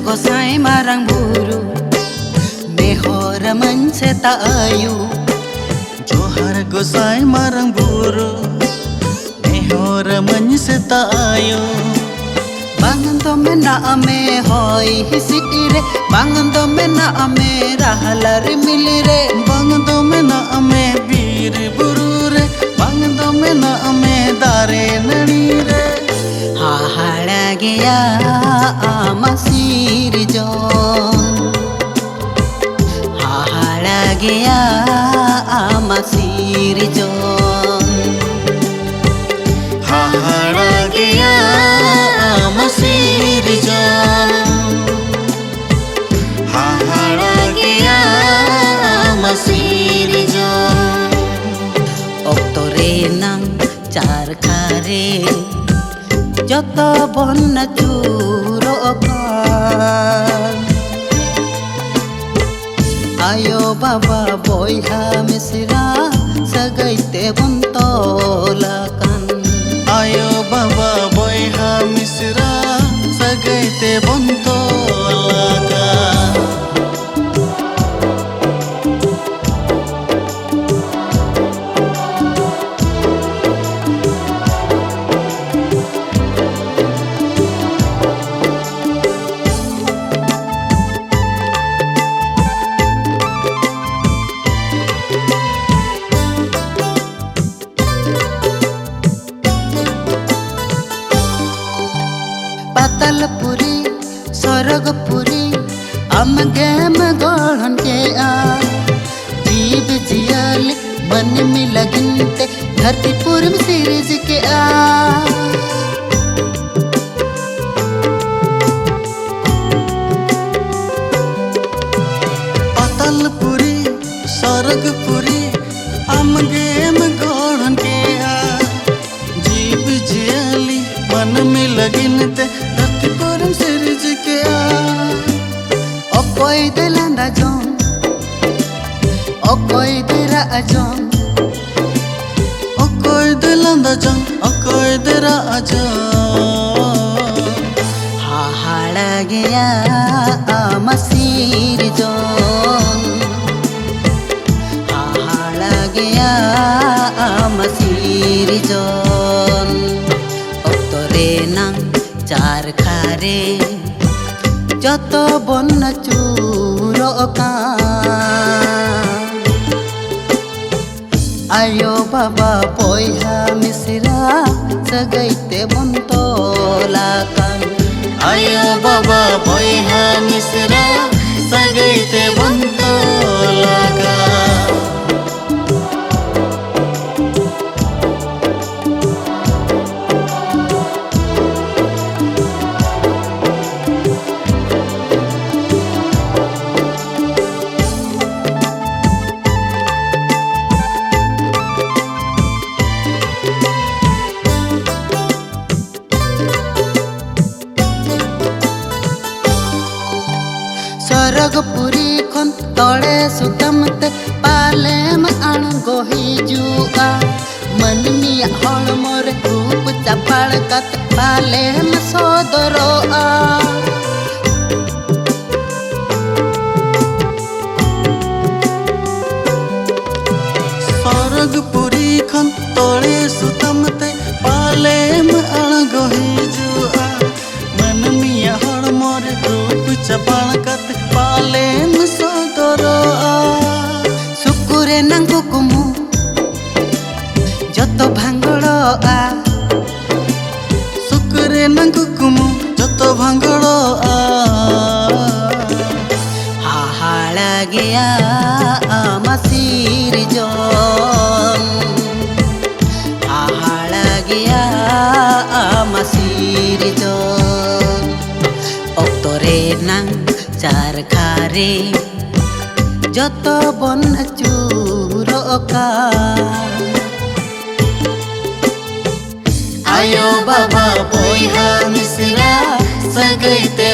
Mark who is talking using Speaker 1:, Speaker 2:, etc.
Speaker 1: Gosai marang buru Nehor manse tayu
Speaker 2: Johar Gosai marang buru Nehor manse tayu
Speaker 1: Bangan to mena ame hoi hisire Bangan to mena ame rahalar milire
Speaker 2: Bangan to mena ame bir buru re Bangan to mena ame dare nani re
Speaker 1: Hahara gaya amasir jon Hahara gaya amasir jon
Speaker 2: Hahara gaya amasir jon Hahara gaya amasir jon
Speaker 1: Oktore nang char khare Joto bonna churokan Ayo baba boyha misra sagaite bontolakan
Speaker 2: Ayo baba boyha misra sagaite bontolakan
Speaker 1: Patalpuri, Soragpuri, Amagam Gohan ke a Jeev jiyal मन में लगनते धरती पुरम cirrus के आ
Speaker 2: पातालपुरी स्वर्गपुरी आमगेम गोढ़न के आ जीव जियाली मन में लगनते धरती पुरम cirrus के आ
Speaker 1: Okoy de landa jon Okoy de ra jon
Speaker 2: Okoy de landa jon Okoy de ra jon
Speaker 1: Hahara gaya amasir jon Hahara gaya amasir jon Oktore nang char khare Joto bonna churokan Ayo baba boyha misra sagaite bontolakan
Speaker 2: Ayo baba boyha misra sagaite bontolakan
Speaker 1: Soragpuri khon tole sutamte palem an gohi jua manmi holmor rup chapal kat palem sodoro a
Speaker 2: Soragpuri khon tole sutamte palem an gohi jua manmi holmor rup chapal kat palem sodoro
Speaker 1: sukure nang kukumu joto bhangolo a
Speaker 2: sukure nang kukumu joto bhangolo a
Speaker 1: hahara gaya amasir jon hahara gaya amasir jon oktore nang char khare joto bonna churokan
Speaker 2: Ayo baba boyha misra sagaite